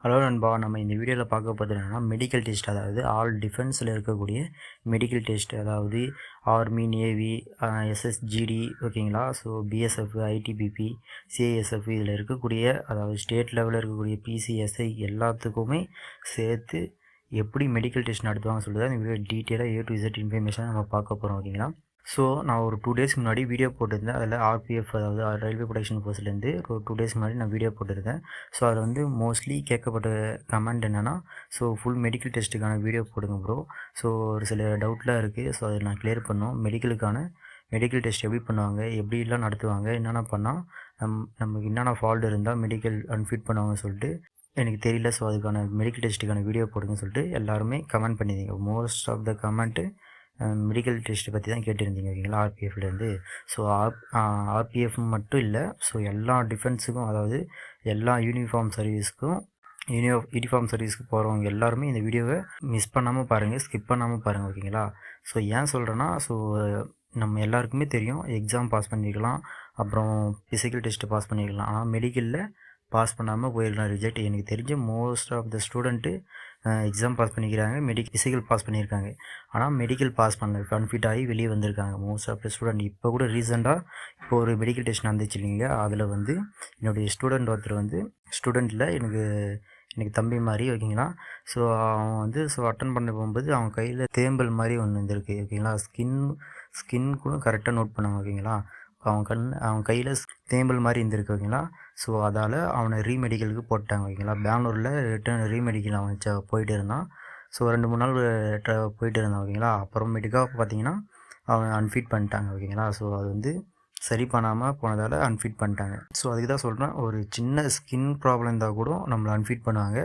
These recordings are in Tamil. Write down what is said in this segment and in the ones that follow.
ஹலோ நண்பா, நம்ம இந்த வீடியோவில் பார்க்க போகிறது என்னென்னா மெடிக்கல் டெஸ்ட். அதாவது ஆல் டிஃபென்ஸில் இருக்கக்கூடிய மெடிக்கல் டெஸ்ட். அதாவது ஆர்மி, நேவி, எஸ்எஸ்ஜிடி, ஓகேங்களா. ஸோ பிஎஸ்எஃப், ஐடிபிபி, சிஐஎஸ்எஃப் இதில் இருக்கக்கூடிய, அதாவது ஸ்டேட் லெவலில் இருக்கக்கூடிய பிசிஎஸ்ஐ எல்லாத்துக்குமே சேர்த்து எப்படி மெடிக்கல் டெஸ்ட் நடத்துவாங்கன்னு சொல்லிட்டு தான் இந்த வீடியோ டீட்டெயிலாக A to Z இன்ஃபர்மேஷன் நம்ம பார்க்க போகிறோம், ஓகேங்களா. ஸோ நான் ஒரு 2 டேஸ்க்கு முன்னாடி வீடியோ போட்டிருந்தேன். அதில் ஆர்பிஎஃப், அதாவது ரயில்வே ப்ரொடெக்ஷன் ஃபோர்ஸ்லேருந்து ஒரு 2 டேஸ்க்கு முன்னாடி நான் வீடியோ போட்டிருந்தேன். ஸோ அதில் வந்து மோஸ்ட்லி கேட்கப்பட்ட கமெண்ட் என்னென்னா, ஸோ ஃபுல் மெடிக்கல் டெஸ்ட்டுக்கான வீடியோ போடுங்க ப்ரோ. ஸோ ஒரு சில டவுட்லாம் இருக்குது. ஸோ அதை நான் கிளியர் பண்ணோம். மெடிக்கல் டெஸ்ட் எப்படி பண்ணுவாங்க, எப்படிலாம் நடத்துவாங்க, என்னென்ன பண்ணால் நமக்கு என்னென்ன ஃபால்ட் இருந்தால் மெடிக்கல் அன்ஃபிட் பண்ணுவாங்கன்னு சொல்லிட்டு எனக்கு தெரியல. ஸோ அதுக்கான மெடிக்கல் டெஸ்ட்டுக்கான வீடியோ போடுங்கன்னு சொல்லிட்டு எல்லாருமே கமெண்ட் பண்ணியிருந்தீங்க. Most of the comment medical டெஸ்ட்டை பற்றி தான் கேட்டிருந்தீங்க, ஓகேங்களா, ஆர்பிஎஃப்லேருந்து. ஸோ ஆர்பிஎஃப் மட்டும் இல்லை, ஸோ எல்லா டிஃபென்ஸுக்கும், அதாவது எல்லா யூனிஃபார்ம் சர்வீஸ்க்கு போகிறவங்க எல்லாருமே இந்த வீடியோவை மிஸ் பண்ணாமல் பாருங்கள், ஸ்கிப் பண்ணாமல் பாருங்கள், ஓகேங்களா. ஸோ ஏன் சொல்கிறேன்னா, ஸோ நம்ம எல்லாருக்குமே தெரியும் எக்ஸாம் பாஸ் பண்ணிக்கலாம், அப்புறம் ஃபிசிக்கல் டெஸ்ட்டு பாஸ் பண்ணிக்கலாம். ஆனால் மெடிக்கலில் பாஸ் பண்ணாமல் போயிருக்கலாம், ரிஜெக்ட். எனக்கு தெரிஞ்ச most of the student exam pass பண்ணிக்கிறாங்க, ஃபிசிக்கல் பாஸ் பண்ணியிருக்காங்க. ஆனால் மெடிக்கல் பாஸ் பண்ணல, கன்ஃபிட் ஆகி வெளியே வந்திருக்காங்க மோஸ்ட் ஆஃப் த ஸ்டூடெண்ட். இப்போ கூட ரீசெண்டாக இப்போ ஒரு மெடிக்கல் டெஸ்ட் நடந்துச்சு இல்லைங்க, அதில் வந்து என்னுடைய ஒருத்தர் வந்து ஸ்டூடெண்ட்டில் எனக்கு தம்பி மாதிரி, ஓகேங்களா. ஸோ அவன் வந்து அட்டன் பண்ண போகும்போது அவன் கையில் தேம்பல் மாதிரி ஒன்று இருந்திருக்கு, ஓகேங்களா. ஸ்கின் கூட கரெக்டாக நோட் பண்ணாங்க, ஓகேங்களா. அவன் கையில் தேம்பல் மாதிரி இருந்திருக்கு, ஓகேங்களா. ஸோ அதால் அவனை ரீமெடிக்கலுக்கு போட்டாங்க, ஓகேங்களா. பெங்களூரில் ரிட்டர்ன் ரீமெடிக்கல் அவன் போயிட்டு இருந்தான். ஸோ 2-3 நாள் போயிட்டு இருந்தான், ஓகேங்களா. அப்புறமேட்டுக்காக பார்த்தீங்கன்னா அவன் அன்ஃபிட் பண்ணிட்டாங்க, ஓகேங்களா. ஸோ அது வந்து சரி பண்ணாமல் போனதால் அன்ஃபிட் பண்ணிட்டாங்க. ஸோ அதுக்கு தான் சொல்கிறேன், ஒரு சின்ன ஸ்கின் ப்ராப்ளம் இருந்தால் கூட நம்மளை அன்ஃபிட் பண்ணுவாங்க.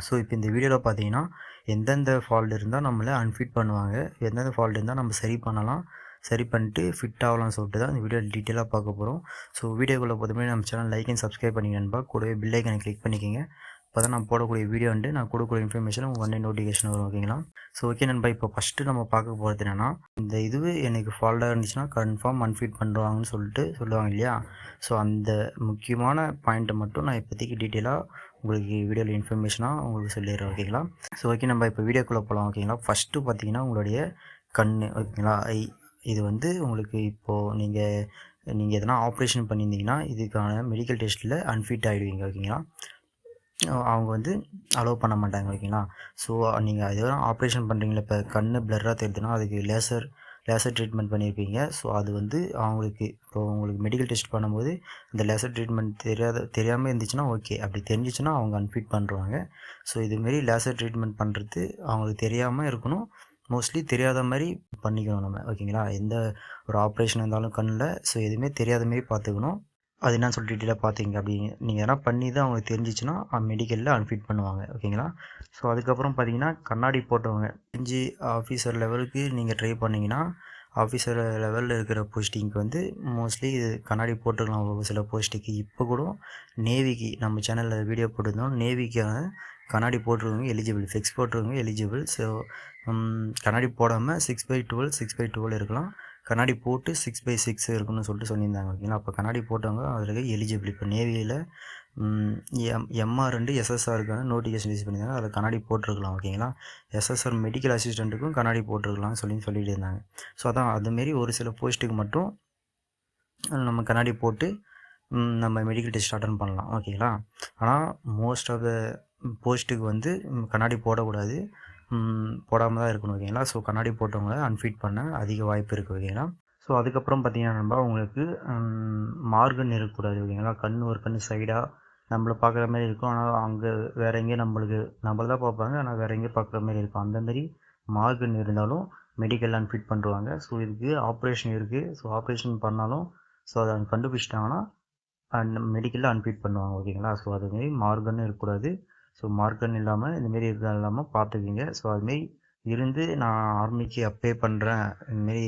ஸோ இப்போ இந்த வீடியோவில் பார்த்தீங்கன்னா எந்தெந்த ஃபால்ட் இருந்தால் நம்மளை அன்ஃபிட் பண்ணுவாங்க, எந்தெந்த ஃபால்ட் இருந்தால் நம்ம சரி பண்ணிட்டு ஃபிட் ஆகலாம்னு சொல்லிட்டு தான் இந்த வீடியோ டீட்டெயிலாக பார்க்க போகிறோம். ஸோ வீடியோக்குள்ளே பொறுத்தவரை நம்ம சேனல் லைக் அண்ட் சப்ஸ்கிரைப் பண்ணிக்கணும்பா, கூடவே பெல் ஐக்கனை கிளிக் பண்ணிக்கோங்க. அப்போ தான் நான் போடக்கூடிய வீடியோ வந்து நான் கொடுக்கக்கூடிய இன்ஃபர்மேஷன் உங்கள் உடனே நோட்டிஃபிகேஷன் வரும், ஓகேங்களா. ஸோ ஓகே நண்பா, இப்போ ஃபஸ்ட்டு நம்ம பார்க்க போகிறது என்னென்னா, இந்த எனக்கு ஃபால்ட்டாக இருந்துச்சுன்னா கன்ஃபார்ம் அன்ஃபிட் பண்ணுவாங்கன்னு சொல்லுவாங்க இல்லையா. ஸோ அந்த முக்கியமான பாயிண்ட்டை மட்டும் நான் இப்போதைக்கு டீட்டெயிலாக உங்களுக்கு வீடியோவில் இன்ஃபர்மேஷனாக உங்களுக்கு சொல்லிடுறேன், ஓகேங்களா. ஸோ ஓகே நம்ம இப்போ வீடியோக்குள்ளே போகலாம், ஓகேங்களா. ஃபஸ்ட்டு பார்த்தீங்கன்னா உங்களுடைய கண், ஓகேங்களா, ஐ. இது வந்து உங்களுக்கு இப்போது நீங்கள் எதனா ஆப்ரேஷன் பண்ணியிருந்தீங்கன்னா இதுக்கான மெடிக்கல் டெஸ்ட்டில் அன்ஃபிட் ஆகிடுவீங்க, ஓகேங்களா. அவங்க வந்து அலோவ் பண்ண மாட்டாங்க, ஓகேங்களா. ஸோ நீங்கள் எதனா ஆப்ரேஷன் பண்ணுறீங்களா, இப்போ கண் பிளர்ராக தெரியுதுன்னா அதுக்கு லேசர் ட்ரீட்மெண்ட் பண்ணியிருப்பீங்க. ஸோ அது வந்து அவங்களுக்கு உங்களுக்கு மெடிக்கல் டெஸ்ட் பண்ணும்போது இந்த லேசர் ட்ரீட்மெண்ட் தெரியாமல் இருந்துச்சுன்னா ஓகே, அப்படி தெரிஞ்சிச்சுன்னா அவங்க அன்ஃபிட் பண்ணுறாங்க. ஸோ இதுமாரி லேசர் ட்ரீட்மெண்ட் பண்ணுறது அவங்களுக்கு தெரியாமல் இருக்கணும், மோஸ்ட்லி தெரியாத மாதிரி பண்ணிக்கணும் நம்ம, ஓகேங்களா. எந்த ஒரு ஆப்ரேஷன் இருந்தாலும் கண்ணில், ஸோ எதுவுமே தெரியாத மாரி பார்த்துக்கணும். அது என்னன்னு சொல்லிட்டு டீட்டெயிலாக பார்த்துங்க. அப்படி நீங்கள் எதனா பண்ணி தான் அவங்களுக்கு தெரிஞ்சிச்சுன்னா மெடிக்கலில் அன்ஃபிட் பண்ணுவாங்க, ஓகேங்களா. ஸோ அதுக்கப்புறம் பார்த்தீங்கன்னா கண்ணாடி போட்டவங்க ஆஃபீஸர் லெவலுக்கு நீங்கள் ட்ரை பண்ணிங்கன்னா, ஆஃபீஸர் லெவலில் இருக்கிற போஸ்டிங்க்கு வந்து மோஸ்ட்லி இது கண்ணாடி போட்டுக்கலாம் ஒரு சில போஸ்ட்டுக்கு. இப்போ கூட நேவிக்கு நம்ம சேனலில் வீடியோ போட்டிருந்தோம், நேவிக்கான கண்ணாடி போட்டிருக்கவங்க எலிஜிபிள், ஃபிக்ஸ் போட்டிருக்கவங்க எலிஜிபிள். ஸோ கண்ணாடி போடாமல் 6/12 இருக்கலாம், கண்ணாடி போட்டு 6/6 இருக்குன்னு சொல்லிட்டு சொல்லியிருந்தாங்க, ஓகேங்களா. அப்போ கண்ணாடி போட்டவங்க அதில் எலிஜிபிள். இப்போ நேவியில் MR அண்டு SSRக்கான நோட்டிஃபிகேஷன் ரிலீஸ் பண்ணியிருந்தாங்க, அதில் கண்ணாடி போட்டிருக்கலாம், ஓகேங்களா. SSR மெடிக்கல் அசிஸ்டண்ட்டுக்கும் கண்ணாடி போட்டிருக்கலாம்னு சொல்லிட்டு இருந்தாங்க. ஸோ அதான் அதுமாரி ஒரு சில போஸ்ட்டுக்கு மட்டும் நம்ம கண்ணாடி போட்டு நம்ம மெடிக்கல் டெஸ்ட் அட்டன் பண்ணலாம், ஓகேங்களா. ஆனால் மோஸ்ட் ஆஃப் த போஸ்ட்டுக்கு வந்து கண்ணாடி போடக்கூடாது, போடாமல் தான் இருக்கணும், ஓகேங்களா. ஸோ கண்ணாடி போட்டவங்கள அன்ஃபிட் பண்ண அதிக வாய்ப்பு இருக்குது, ஓகேங்களா. ஸோ அதுக்கப்புறம் பார்த்தீங்கன்னா உங்களுக்கு மார்கன் இருக்கக்கூடாது, ஓகேங்களா. ஒரு கண் சைடாக நம்மளை பார்க்குற மாதிரி இருக்கும், ஆனால் அங்கே வேறு எங்கேயும் நம்மளை தான் பார்ப்பாங்க, ஆனால் வேறு எங்கேயும் பார்க்குற மாதிரி இருக்கும். அந்தமாரி மார்கன் இருந்தாலும் மெடிக்கல் அன்ஃபிட் பண்ணுவாங்க. ஸோ இதுக்கு ஆப்ரேஷன் இருக்குது. ஸோ ஆப்ரேஷன் பண்ணாலும் ஸோ அதை கண்டுபிடிச்சிட்டாங்கன்னா மெடிக்கலில் அன்ஃபிட் பண்ணுவாங்க, ஓகேங்களா. ஸோ அதுமாரி மார்கன்னு இருக்கக்கூடாது. ஸோ மார்க்கன் இல்லாமல் இந்தமாரி இல்லாமல் பார்த்துக்குங்க. ஸோ அதுமாரி இருந்து நான் ஆர்மிக்கு அப்ளை பண்ணுறேன், இதுமாரி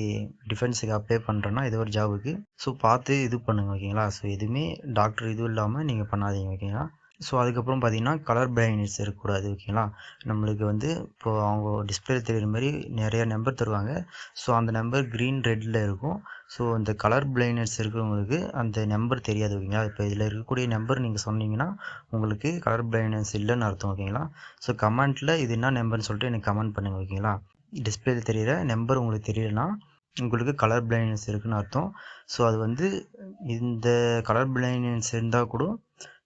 டிஃபென்ஸுக்கு அப்ளை பண்ணுறேன்னா ஏதோ ஒரு ஜாபுக்கு, ஸோ பார்த்து இது பண்ணுங்கள், ஓகேங்களா. ஸோ எதுவுமே டாக்டர் இதுவும் இல்லாமல் நீங்கள் பண்ணாதீங்க, ஓகேங்களா. ஸோ அதுக்கப்புறம் பார்த்தீங்கன்னா கலர் பிளைண்ட்னஸ் இருக்கக்கூடாது ஓகேங்களா. நம்மளுக்கு வந்து இப்போது அவங்க டிஸ்பிளேல தெரிகிற மாதிரி நிறையா நம்பர் தருவாங்க. ஸோ அந்த நம்பர் க்ரீன் ரெட்டில் இருக்கும். ஸோ இந்த கலர் பிளைண்ட்னஸ் இருக்கிறவங்களுக்கு அந்த நம்பர் தெரியாது ஓகேங்களா. இப்போ இதில் இருக்கக்கூடிய நம்பர் நீங்கள் சொன்னீங்கன்னா உங்களுக்கு கலர் பிளைண்ட்னஸ் இல்லைன்னு அர்த்தம் ஓகேங்களா. ஸோ கமெண்ட்டில் இது என்ன நம்பர்னு சொல்லிட்டு எனக்கு கமெண்ட் பண்ணுங்கள் ஓகேங்களா. டிஸ்பிளேல தெரிகிற நம்பர் உங்களுக்கு தெரியலனா உங்களுக்கு கலர் பிளைண்ட்னஸ் இருக்குன்னு அர்த்தம். ஸோ அது வந்து இந்த கலர் பிளைண்ட்னஸ் இருந்தால் கூட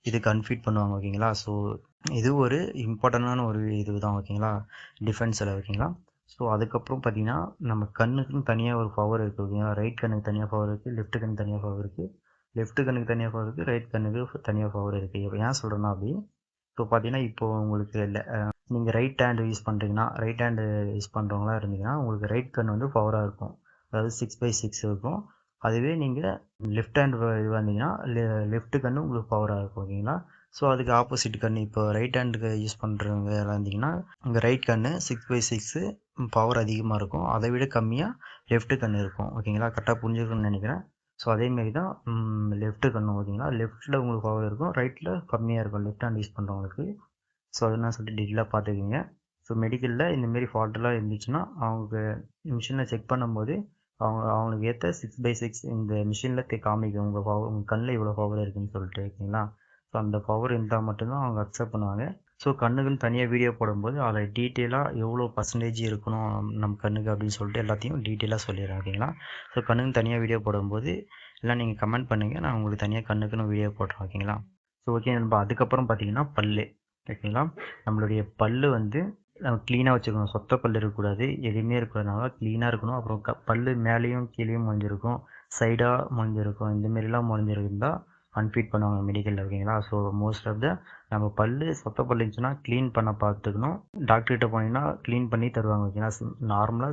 இது கன்ஃபீட் பண்ணுவாங்க ஓகேங்களா. ஸோ இது ஒரு இம்பார்ட்டண்டான ஒரு இது தான் ஓகேங்களா டிஃபென்ஸில் ஓகேங்களா. ஸோ அதுக்கப்புறம் பார்த்தீங்கன்னா நம்ம கண்ணுக்குன்னு தனியாக ஒரு பவர் இருக்குது ஓகேங்களா. ரைட் கண்ணுக்கு தனியாக பவர் இருக்குது, லெஃப்ட் கண்ணுக்கு தனியாக பவர் இருக்குது, லெஃப்ட் கண்ணுக்கு தனியாக பவர் இருக்குது, ரைட் கண்ணுக்கு தனியாக பவர் இருக்குது. இப்போ ஏன் சொல்கிறேன்னா அப்படி இப்போ பார்த்தீங்கன்னா இப்போது உங்களுக்கு இல்லை நீங்கள் ரைட் ஹேண்டு யூஸ் பண்ணுறீங்கன்னா ரைட் ஹேண்டு யூஸ் பண்ணுறவங்களா இருந்தீங்கன்னா உங்களுக்கு ரைட் கண் வந்து பவராக இருக்கும், அதாவது 6/6 இருக்கும். அதுவே நீங்கள் லெஃப்ட் ஹேண்ட் இது வந்தீங்கன்னா லெஃப்ட் கண்ணு உங்களுக்கு பவராக இருக்கும் ஓகேங்களா. ஸோ அதுக்கு ஆப்போசிட் கண் இப்போ ரைட் ஹேண்டுக்கு யூஸ் பண்ணுறவங்க இருந்தீங்கன்னா உங்கள் ரைட் கண்ணு 6/6 பவர் அதிகமாக இருக்கும், அதை விட கம்மியாக லெஃப்ட் கண் இருக்கும் ஓகேங்களா. கரெக்டாக புரிஞ்சுக்கணும்னு நினைக்கிறேன். ஸோ அதேமாரி தான் லெஃப்ட் கண்ணு ஓகேங்களா. லெஃப்ட்டில் உங்களுக்கு பவர் இருக்கும், ரைட்டில் கம்மியாக இருக்கும் லெஃப்ட் ஹேண்ட் யூஸ் பண்ணுறவங்களுக்கு. ஸோ அதெல்லாம் சொல்லிட்டு டீட்டெயிலாக பார்த்துக்குங்க. ஸோ மெடிக்கலில் இந்தமாரி ஃபால்ட்டெல்லாம் இருந்துச்சுன்னா அவங்க மிஷினில் செக் பண்ணும்போது அவங்களுக்கு ஏற்ற 6/6 இந்த மிஷினில் காமிக்கும் உங்கள் கண்ணில் இவ்வளோ பவர் இருக்குதுன்னு சொல்லிட்டு ஓகேங்களா. ஸோ அந்த பவர் இருந்தால் மட்டும்தான் அவங்க அக்செப்ட் பண்ணுவாங்க. ஸோ கண்ணுக்குன்னு தனியாக வீடியோ போடும்போது அதில் டீட்டெயிலாக எவ்வளோ பர்சன்டேஜ் இருக்கணும் நம்ம கண்ணுக்கு அப்படின்னு சொல்லிட்டு எல்லாத்தையும் டீட்டெயிலாக சொல்லிடுறேன் ஓகேங்களா. ஸோ கண்ணுக்குன்னு தனியாக வீடியோ போடும்போது எல்லாம் நீங்கள் கமெண்ட் பண்ணுங்கள், நான் உங்களுக்கு தனியாக கண்ணுக்குன்னு வீடியோ போடுறேன் ஓகேங்களா. ஸோ ஓகே நம்ம அதுக்கப்புறம் பார்த்தீங்கன்னா பல்லு ஓகேங்களா. நம்மளுடைய பல்லு வந்து நம்ம க்ளீனாக வச்சுக்கணும், சொத்த பல் இருக்கக்கூடாது, எதுவுமே இருக்கக்கூடாதுனால க்ளீனாக இருக்கணும். அப்புறம் பல் மேலேயும் கீழேயும் முளைஞ்சிருக்கும், சைடாக முளைஞ்சிருக்கும், இந்தமாரிலாம் முளைஞ்சிருந்தால் அன்ஃபீட் பண்ணுவாங்க மெடிக்கலில் ஓகேங்களா. ஸோ மோஸ்ட் ஆஃப் த நம்ம பல் சொத்த பல் இருந்துச்சுன்னா க்ளீன் பண்ண பார்த்துக்கணும். டாக்டர்கிட்ட போனீங்கன்னா க்ளீன் பண்ணி தருவாங்க ஓகேங்களா. நார்மலாக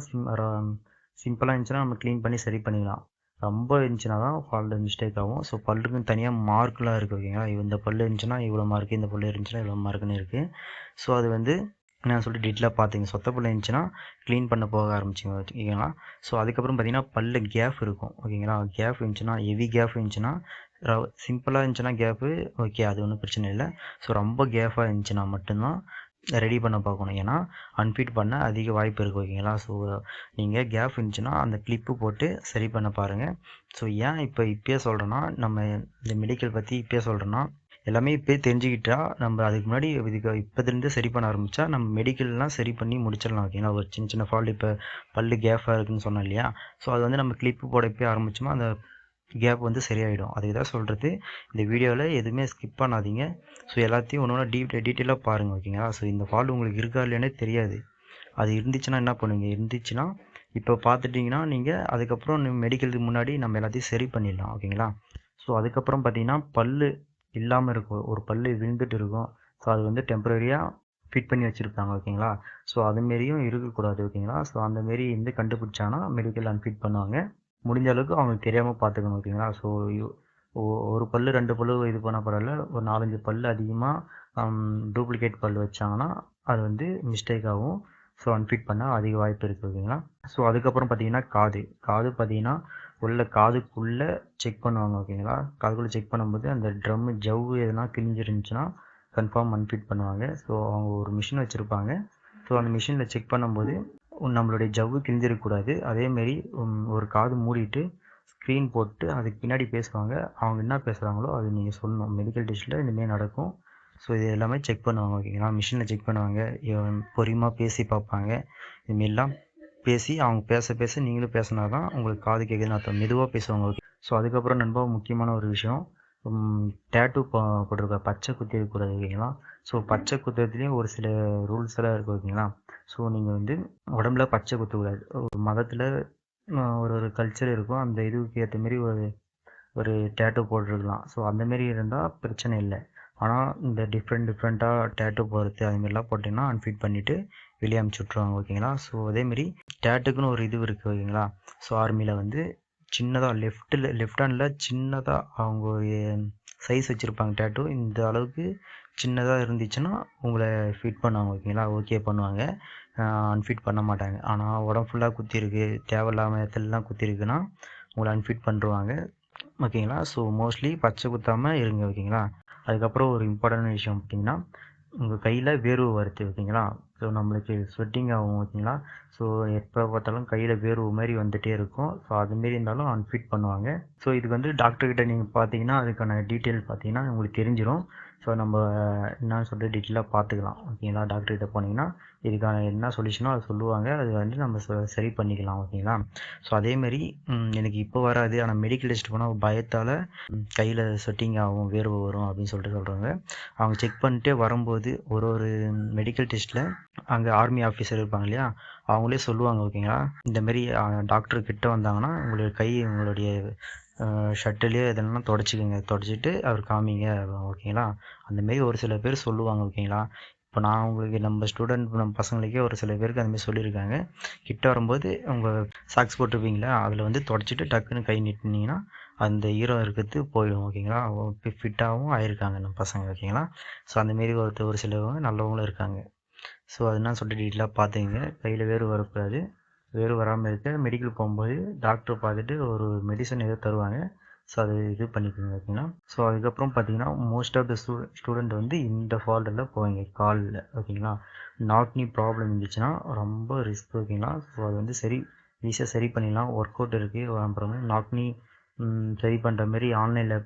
சிம்பிளாக இருந்துச்சுன்னா நம்ம க்ளீன் பண்ணி சரி பண்ணிக்கலாம். ரொம்ப இருந்துச்சுன்னா தான் ஃபால்ட் மிஸ்டேக் ஆகும். ஸோ பல்லுக்குன்னு தனியாக மார்க்லாம் இருக்குது ஓகேங்களா. இந்த பல் இருந்துச்சுன்னா இவ்வளோ மார்க்கு, இந்த பல் இருந்துச்சுன்னா இவ்வளோ மார்க்குன்னு இருக்குது. ஸோ அது வந்து நான் சொல்லிட்டு டீட்டெயிலாக பார்த்துங்க. சொத்த பல் இருந்துச்சுன்னா க்ளீன் பண்ண போக ஆரம்பிச்சிங்க ஓகேங்களா. ஸோ அதுக்கப்புறம் பார்த்தீங்கன்னா பல்லு கேப் இருக்கும் ஓகேங்களா. கேப் இருந்துச்சுன்னா ஹெவி கேப் இருந்துச்சுன்னா சிம்பிளாக இருந்துச்சுன்னா கேப்பு ஓகே, அது ஒன்றும் பிரச்சனை இல்லை. ஸோ ரொம்ப கேப்பாக இருந்துச்சுன்னா மட்டும்தான் ரெடி பண்ண பார்க்கணும், ஏன்னா அன்ஃபிட் பண்ண அதிக வாய்ப்பு இருக்குது ஓகேங்களா. ஸோ நீங்கள் கேப் இருந்துச்சுன்னா அந்த கிளிப்பு போட்டு சரி பண்ண பாருங்கள். ஸோ ஏன் இப்போயே சொல்கிறேன்னா நம்ம இந்த மெடிக்கல் பற்றி இப்போயே சொல்கிறேன்னா எல்லாமே இப்போயே தெரிஞ்சுக்கிட்டா நம்ம அதுக்கு முன்னாடி இதுக்கு இப்போதுலேருந்து சரி பண்ண ஆரம்பித்தா நம்ம மெடிக்கல்லாம் சரி பண்ணி முடிச்சிடலாம் ஓகேங்களா. ஒரு சின்ன சின்ன ஃபால்ட் இப்போ பல்லு கேஃபாக இருக்குதுன்னு சொன்னோம் இல்லையா. ஸோ அது வந்து நம்ம கிளிப்பு போட இப்போயே ஆரம்பிச்சோமா அந்த கேப் வந்து சரியாயிடும். அதுக்கு தான் சொல்கிறது இந்த வீடியோவில் எதுவுமே ஸ்கிப் பண்ணாதீங்க. ஸோ எல்லாத்தையும் ஒன்று ஒன்று டீட்டெயிலாக பாருங்கள் ஓகேங்களா. ஸோ இந்த ஃபால்ட் உங்களுக்கு இருக்கா இல்லையானே தெரியாது, அது இருந்துச்சுன்னா என்ன பண்ணுவீங்க, இருந்துச்சுன்னா இப்போ பார்த்துட்டிங்கன்னா நீங்கள் அதுக்கப்புறம் மெடிக்கலுக்கு முன்னாடி நம்ம எல்லாத்தையும் சரி பண்ணிடலாம் ஓகேங்களா. ஸோ அதுக்கப்புறம் பார்த்தீங்கன்னா பல்லு இல்லாமல் இருக்கும், ஒரு பல்லு விழுந்துட்டு இருக்கும். ஸோ அது வந்து டெம்பரரியாக ஃபிட் பண்ணி வச்சுருப்பாங்க ஓகேங்களா. ஸோ அதுமாரியும் இருக்கக்கூடாது ஓகேங்களா. ஸோ அந்தமாரி வந்து கண்டுபிடிச்சாங்கன்னா மெடிக்கல் அன்ஃபிட் பண்ணுவாங்க. முடிஞ்ச அளவுக்கு அவங்களுக்கு தெரியாமல் பார்த்துக்கணும் ஓகேங்களா. ஸோ ஒரு பல்லு 2 பல்லு இது பண்ணால் பரவாயில்ல, ஒரு 4-5 பல்லு அதிகமாக டூப்ளிகேட் பல் வச்சாங்கன்னா அது வந்து மிஸ்டேக் ஆகும். ஸோ அன்ஃபிட் பண்ண அதிக வாய்ப்பு இருக்குது ஓகேங்களா. ஸோ அதுக்கப்புறம் பார்த்தீங்கன்னா காது பார்த்தீங்கன்னா காதுக்குள்ளே செக் பண்ணுவாங்க ஓகேங்களா. காதுக்குள்ளே செக் பண்ணும்போது அந்த ட்ரம்மு ஜவ்வு எதுனா கிழிஞ்சிருந்துச்சுன்னா கன்ஃபார்ம் அன்ஃபிட் பண்ணுவாங்க. ஸோ அவங்க ஒரு மிஷின் வச்சுருப்பாங்க. ஸோ அந்த மிஷினில் செக் பண்ணும்போது நம்மளுடைய ஜவ்வு கிழிஞ்சிருக்கக்கூடாது. அதேமாரி ஒரு காது மூடிட்டு ஸ்க்ரீன் போட்டு அதுக்கு பின்னாடி பேசுவாங்க. அவங்க என்ன பேசுகிறாங்களோ அது நீங்கள் சொல்லணும். மெடிக்கல் டெஸ்ட்டில் இந்தமாரி நடக்கும். ஸோ இது எல்லாமே செக் பண்ணுவாங்க ஓகேங்களா. மிஷினில் செக் பண்ணுவாங்க, பொறுமையாக பேசி பார்ப்பாங்க. இதுமாரிலாம் பேசி அவங்க பேச நீங்களும் பேசினா தான் உங்களுக்கு காது கேட்குதுன்னு அர்த்தம். மெதுவாக பேசுவாங்க ஓகே. ஸோ அதுக்கப்புறம் ரொம்ப முக்கியமான ஒரு விஷயம், டேட்டூ போட்டிருக்க பச்சை குத்தி இருக்கக்கூடாது ஓகேங்களா. ஸோ பச்சை குத்துறதுலேயும் ஒரு சில ரூல்ஸ் எல்லாம் இருக்குது ஓகேங்களா. ஸோ நீங்கள் வந்து உடம்புல பச்சை குத்தக்கூடாது. ஒரு மதத்தில் ஒரு கல்ச்சர் இருக்கும், அந்த இதுக்கு ஏற்ற மாரி ஒரு டேட்டூ போட்டிருக்கலாம். ஸோ அந்தமாரி இருந்தால் பிரச்சனை இல்லை. ஆனால் இந்த டிஃப்ரெண்ட்டாக டேட்டூ போடுறது அதுமாரிலாம் போட்டிங்கன்னா அன்ஃபிட் பண்ணிவிட்டு வெளியே அமுச்சு விட்ருவாங்க ஓகேங்களா. ஸோ அதேமாரி டேட்டுக்குன்னு ஒரு இது இருக்குது ஓகேங்களா. ஸோ ஆர்மியில் வந்து சின்னதாக லெஃப்ட் ஹேண்டில் சின்னதாக அவங்க ஒரு சைஸ் வச்சுருப்பாங்க டேட்டூ, இந்த அளவுக்கு சின்னதாக இருந்துச்சுன்னா உங்களை ஃபிட் பண்ணுவாங்க ஓகேங்களா. ஓகே பண்ணுவாங்க, அன்ஃபிட் பண்ண மாட்டாங்க. ஆனால் உடம்பு ஃபுல்லாக குத்திருக்கு, தேவையில்லாமல் இடத்துலலாம் குத்திருக்குன்னா உங்களை அன்ஃபிட் பண்ணிருவாங்க ஓகேங்களா. ஸோ மோஸ்ட்லி பச்சை குத்தாமல் இருங்க ஓகேங்களா. அதுக்கப்புறம் ஒரு இம்பார்ட்டன்ட் விஷயம் பார்த்தீங்கன்னா, உங்கள் கையில் வேர்வை வருது ஓகேங்களா. ஸோ நம்மளுக்கு ஸ்வெட்டிங் ஆகும் ஓகேங்களா. ஸோ எப்போ பார்த்தாலும் கையில் வேர்வை மாதிரி வந்துகிட்டே இருக்கும். ஸோ அதுமாரி இருந்தாலும் அன்ஃபிட் பண்ணுவாங்க. ஸோ இதுக்கு வந்து டாக்டர்கிட்ட நீங்கள் பார்த்தீங்கன்னா அதுக்கான டீட்டெயில் பார்த்தீங்கன்னா உங்களுக்கு தெரிஞ்சிடும். ஸோ நம்ம என்னன்னு சொல்லிட்டு டீட்டெயிலாக பார்த்துக்கலாம் ஓகேங்களா. டாக்டர்கிட்ட போனீங்கன்னா இதுக்கான என்ன சொல்யூஷனோ அதை சொல்லுவாங்க. அது வந்து நம்ம சரி பண்ணிக்கலாம் ஓகேங்களா. ஸோ அதேமாரி எனக்கு இப்போ வராது, ஆனால் மெடிக்கல் டெஸ்ட் போனால் பயத்தால் கையில் ஸ்வெட்டிங் ஆகும், வேர்வை வரும் அப்படின்னு சொல்லிட்டு சொல்கிறாங்க. அவங்க செக் பண்ணிட்டு வரும்போது ஒரு மெடிக்கல் டெஸ்ட்டில் அங்கே ஆர்மி ஆஃபீஸர் இருப்பாங்க இல்லையா, அவங்களே சொல்லுவாங்க ஓகேங்களா. இந்தமாரி டாக்டர் கிட்ட வந்தாங்கன்னா உங்களுடைய ஷர்ட்டுலேயே இதெல்லாம் தொடச்சிட்டு அவர் காமிங்க ஓகேங்களா. அந்தமாரி ஒரு சில பேர் சொல்லுவாங்க ஓகேங்களா. இப்போ நான் உங்களுக்கு நம்ம ஸ்டூடெண்ட் நம்ம பசங்களுக்கே ஒரு சில பேருக்கு அந்தமாரி சொல்லியிருக்காங்க. கிட்ட வரும்போது உங்கள் சாக்ஸ் போட்டிருப்பீங்களா, அதில் வந்து தொடச்சிட்டு டக்குன்னு கை நீட்டினீங்கன்னா அந்த ஈரம் இருக்கிறது போயிடும் ஓகேங்களா. ஃபிட்டாகவும் ஆயிருக்காங்க நம்ம பசங்க ஓகேங்களா. ஸோ அந்தமாரி ஒரு சிலவங்க நல்லவங்களும் இருக்காங்க. ஸோ அதெல்லாம் சொல்லிட்டு டீட்டெயிலாக பார்த்துங்க. கையில் வேர்வை வரக்கூடாது. வேர்வை வராமல் இருக்க மெடிக்கல் போகும்போது டாக்டர் பார்த்துட்டு ஒரு மெடிசன் ஏதோ தருவாங்க. ஸோ அது இது பண்ணிக்கோங்க ஓகேங்களா. ஸோ அதுக்கப்புறம் பார்த்தீங்கன்னா மோஸ்ட் ஆஃப் த ஸ்டூடெண்ட் வந்து இந்த ஃபால்ட்டில் போவீங்க காலில் ஓகேங்களா. நாக்னி ப்ராப்ளம் இருந்துச்சுன்னா ரொம்ப ரிஸ்க் ஓகேங்களா. ஸோ அது வந்து ஈஸியாக சரி பண்ணிடலாம். ஒர்க் அவுட் இருக்குது. அப்புறமே நாக்னி சரி பண்ணுற மாரி ஆன்லைனில்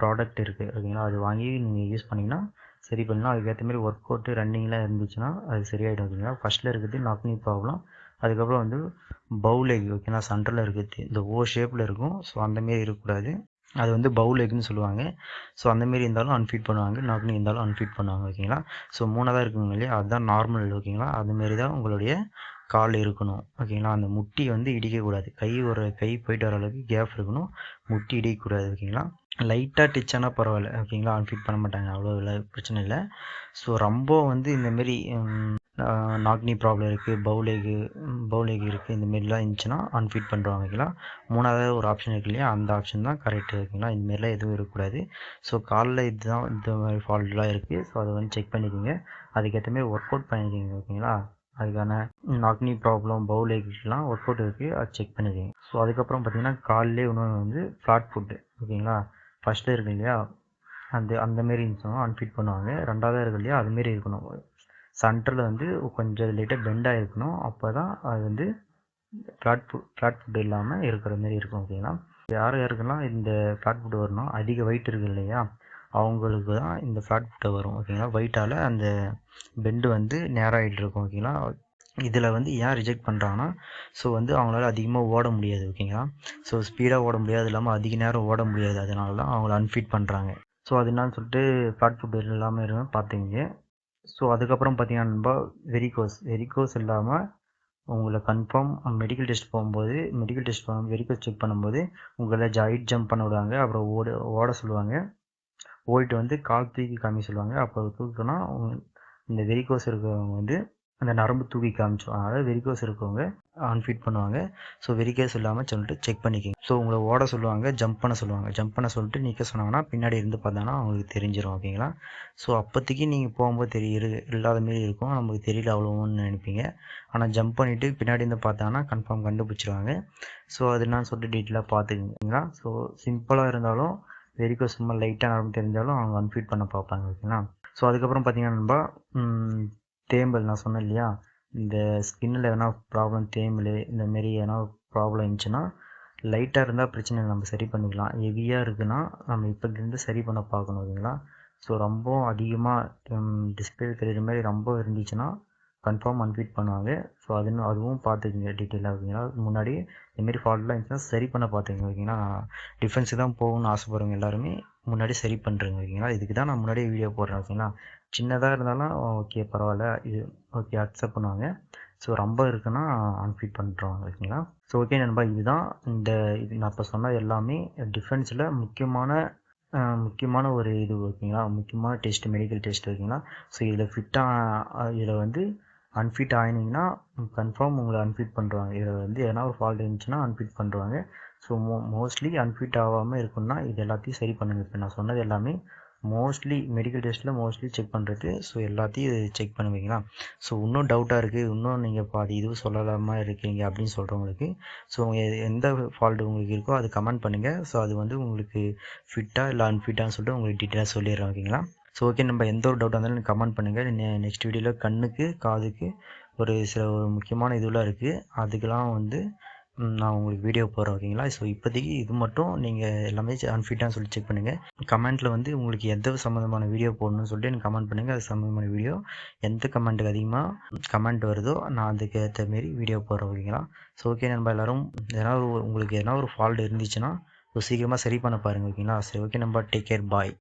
ப்ராடக்ட் இருக்குது ஓகேங்களா. அது வாங்கி நீங்கள் யூஸ் பண்ணிங்கன்னா சரி பண்ணலாம். அதுக்கேற்ற மாதிரி ஒர்க் அவுட்டு ரன்னிங்லாம் இருந்துச்சுன்னா அது சரியாயிடும் ஓகேங்களா. ஃபஸ்ட்டில் இருக்கிறது நாக்னி ப்ராப்ளம். அதுக்கப்புறம் வந்து பவுல் எக் ஓகேங்களா. சென்டரில் இருக்குது இந்த ஓ ஷேப்பில் இருக்கும். ஸோ அந்தமாரி இருக்கக்கூடாது. அது வந்து பவுல் எக்னு சொல்லுவாங்க. ஸோ அந்தமாரி இருந்தாலும் அன்ஃபிட் பண்ணுவாங்க, நாக்னி இருந்தாலும் அன்ஃபிட் பண்ணுவாங்க ஓகேங்களா. ஸோ 3ஆக இருக்குங்க இல்லையா, அதுதான் நார்மல் ஓகேங்களா. அதுமாரி தான் உங்களுடைய கால் இருக்கணும் ஓகேங்களா. அந்த முட்டி வந்து இடிக்கக்கூடாது. கை போயிட்டு வர அளவுக்கு கேப் இருக்கணும். முட்டி இடிக்கக்கூடாது ஓகேங்களா. லைட்டாக டிச் ஆனால் பரவாயில்ல ஓகேங்களா. அன்ஃபிட் பண்ண மாட்டாங்க, அவ்வளோ பிரச்சனை இல்லை. ஸோ ரொம்ப வந்து இந்தமாரி நாக்னி ப்ராப்ளம் இருக்குது, பவுல் எக் இருக்குது, இந்தமாரிலாம் இருந்துச்சுன்னா அன்ஃபிட் பண்ணுறாங்க ஓகேங்களா. 3ஆவது ஒரு ஆப்ஷன் இருக்கு இல்லையா, அந்த ஆப்ஷன் தான் கரெக்டு ஓகேங்களா. இந்தமாரிலாம் எதுவும் இருக்கக்கூடாது. ஸோ காலில் இதுதான் இந்த மாதிரி ஃபால்ட்லாம் இருக்குது. ஸோ அதை வந்து செக் பண்ணிக்கோங்க. அதுக்கேற்ற மாதிரி ஒர்க் அவுட் பண்ணிக்கோங்க ஓகேங்களா. அதுக்கான நாக்னி ப்ராப்ளம் பவுல் எக்லாம் ஒர்க் அவுட் இருக்குது, அது செக் பண்ணிக்கோங்க. ஸோ அதுக்கப்புறம் பார்த்தீங்கன்னா காலிலே இன்னொன்று வந்து ஃப்ளாட் ஃபுட்டு ஓகேங்களா. ஃபஸ்ட்டு இருக்கு இல்லையா, அந்தமாரி இருந்துச்சுன்னா அன்ஃபிட் பண்ணுவாங்க. 2ஆவது இருக்கு இல்லையா, அதுமாரி இருக்கணும். சென்டரில் வந்து கொஞ்சம் லைட்டாக பெண்டாக இருக்கணும். அப்போ தான் அது வந்து ஃப்ளாட் ஃபுட் இல்லாமல் இருக்கிற மாரி இருக்கும் ஓகேங்களா. யாருக்கெல்லாம் இந்த ஃப்ளாட் ஃபுட் வரணும், அதிக வெயிட் இருக்குது இல்லையா, அவங்களுக்கு தான் இந்த ஃப்ளாட் ஃபுட்டை வரும் ஓகேங்களா. வெயிட்டால் அந்த பெண்டு வந்து நேராகிட்டு இருக்கும் ஓகேங்களா. இதில் வந்து ஏன் ரிஜெக்ட் பண்ணுறாங்கன்னா, ஸோ வந்து அவங்களால அதிகமாக ஓட முடியாது ஓகேங்களா. ஸோ ஸ்பீடாக ஓட முடியாது, இல்லாமல் அதிக நேரம் ஓட முடியாது. அதனால தான் அவங்கள அன்ஃபிட் பண்ணுறாங்க. ஸோ அது என்னன்னு சொல்லிட்டு ஃப்ளாட் ஃபுட் இல்லாமல் இருங்க பார்த்துங்க. ஸோ அதுக்கப்புறம் பார்த்தீங்கன்னா நண்பா, வெரிகோஸ் இல்லாமல் உங்களை confirm medical test varicose check பண்ணும்போது உங்களை ஹைட் ஜம்ப் பண்ண விடுவாங்க. அப்புறம் ஓட சொல்லுவாங்க. ஓடிட்டு வந்து கால் தூக்கி காமிக்க சொல்லுவாங்க. அப்போ தூக்கினா இந்த வெரிகோஸ் இருக்கிறவங்க வந்து அந்த நரம்பு தூக்கி காமிச்சோம். அதனால் வெரிகோஸ் இருக்கவங்க அன்ஃபிட் பண்ணுவாங்க. ஸோ வெரிகோஸ் இல்லாமல் சொல்லிட்டு செக் பண்ணிக்கோங்க. ஸோ உங்களை ஓட சொல்லுவாங்க, ஜம்ப் பண்ண சொல்லிட்டு நிற்க சொன்னாங்கன்னா பின்னாடி இருந்து பார்த்தாங்கன்னா அவங்களுக்கு தெரிஞ்சிடும் ஓகேங்களா. ஸோ அப்போதைக்கு நீங்கள் போகும்போது இல்லாத மாரி இருக்கும், நமக்கு தெரியல அவ்வளோன்னு நினைப்பீங்க. ஆனால் ஜம்ப் பண்ணிவிட்டு பின்னாடி இருந்து பார்த்தாங்கன்னா கன்ஃபார்ம் கண்டுபிடிச்சிருவாங்க. ஸோ அது என்னன்னு சொல்லிட்டு டீட்டெயிலாக பார்த்துக்கிங்களா. ஸோ சிம்பிளாக இருந்தாலும் வெரிகோஸ் சும்மா லைட்டாக நரம்பு தெரிஞ்சாலும் அவங்க அன்ஃபிட் பண்ண பார்ப்பாங்க ஓகேங்களா. ஸோ அதுக்கப்புறம் பார்த்தீங்கன்னா நண்பா, தேம்பல் நான் சொன்னேன் இல்லையா, இந்த ஸ்கின்னில் எதனா ப்ராப்ளம், தேம்பல் இந்தமாரி எதனா ப்ராப்ளம் இருந்துச்சுன்னா லைட்டாக இருந்தால் பிரச்சனை இல்லை, நம்ம சரி பண்ணிக்கலாம். ஹெவியாக இருக்குன்னா நம்ம இப்போலேருந்து சரி பண்ண பார்க்கணும் ஓகேங்களா. ஸோ ரொம்ப அதிகமாக டிஸ்பிளே தெரியுற மாதிரி ரொம்ப இருந்துச்சுன்னா கன்ஃபார்ம் அன்ஃபிட் பண்ணுவாங்க. ஸோ அதுவும் பார்த்துக்குங்க டீட்டெயிலாக ஓகேங்களா. முன்னாடி இதுமாரி ஃபால்ட்லாம் இருந்துச்சுன்னா சரி பண்ண பார்த்துக்குங்க ஓகேங்களா. டிஃபென்ஸு தான் போகணும்னு ஆசைப்படுறவங்க எல்லாருமே முன்னாடி சரி பண்ணுறேங்க ஓகேங்களா. இதுக்கு தான் நான் முன்னாடியே வீடியோ போடுறேன் ஓகேங்களா. சின்னதாக இருந்தாலும் ஓகே பரவாயில்ல, இது ஓகே அக்செப்ட் பண்ணுவாங்க. ஸோ ரொம்ப இருக்குன்னா அன்ஃபிட் பண்ணுறவங்க ஓகேங்களா. ஸோ ஓகே நண்பா, இதுதான் இது நான் இப்போ சொன்னது எல்லாமே டிஃபென்ஸில் முக்கியமான ஒரு இது ஓகேங்களா. முக்கியமான டெஸ்ட், மெடிக்கல் டெஸ்ட் ஓகேங்களா. ஸோ இதில் வந்து அன்ஃபிட் ஆகினீங்கன்னா கன்ஃபார்ம் உங்களை அன்ஃபிட் பண்ணுறாங்க. இதில் வந்து எதனா ஒரு ஃபால்ட் இருந்துச்சுன்னா அன்ஃபிட் பண்ணுறாங்க. ஸோ மோஸ்ட்லி அன்ஃபிட் ஆகாமல் இருக்குன்னா இது எல்லாத்தையும் சரி பண்ணுங்கள். இப்போ நான் சொன்னது எல்லாமே மோஸ்ட்லி மெடிக்கல் டெஸ்ட்டில் மோஸ்ட்லி செக் பண்ணுறது. ஸோ எல்லாத்தையும் செக் பண்ணுவீங்களா. ஸோ இன்னும் டவுட்டாக இருக்குது, இன்னும் நீங்கள் பாதி இதுவும் சொல்லலாமா இருக்கீங்க அப்படின்னு சொல்கிறவங்களுக்கு, ஸோ எந்த ஃபால்ட் உங்களுக்கு இருக்கோ அது கமெண்ட் பண்ணுங்கள். ஸோ அது வந்து உங்களுக்கு ஃபிட்டாக இல்லை அன்ஃபிட்டான்னு சொல்லிட்டு உங்களுக்கு டீட்டெயிலாக சொல்லிடுறேன். ஓகேங்களா. ஸோ ஓகே, நம்ம எந்த ஒரு டவுட்டாக இருந்தாலும் கமெண்ட் பண்ணுங்கள். நெக்ஸ்ட் வீடியோவில் கண்ணுக்கு காதுக்கு ஒரு சில ஒரு முக்கியமான இதுலாம் இருக்குது, அதுக்கெலாம் வந்து நான் உங்களுக்கு வீடியோ போடுறேன். ஓகேங்களா. ஸோ இப்போதைக்கு இது மட்டும் நீங்கள் எல்லாமே அன்ஃபிட்டான்னு சொல்லி செக் பண்ணுங்கள். கமெண்ட்டில் வந்து உங்களுக்கு எந்த சம்மந்தமான வீடியோ போடணும்னு சொல்லிட்டு எனக்கு கமெண்ட் பண்ணுங்கள். அது சம்மந்தமான வீடியோ எந்த கமெண்ட்டுக்கு அதிகமாக கமெண்ட் வருதோ நான் அதுக்கு ஏற்ற மாரி வீடியோ போடுறேன். ஓகேங்களா. ஸோ ஓகே, நம்ம எல்லோரும் உங்களுக்கு எதனா ஒரு ஃபால்ட் இருந்துச்சுன்னா சீக்கிரமாக சரி பண்ண பாருங்கள். ஓகேங்களா. சரி ஓகே, நம்ம டேக் கேர், பாய்.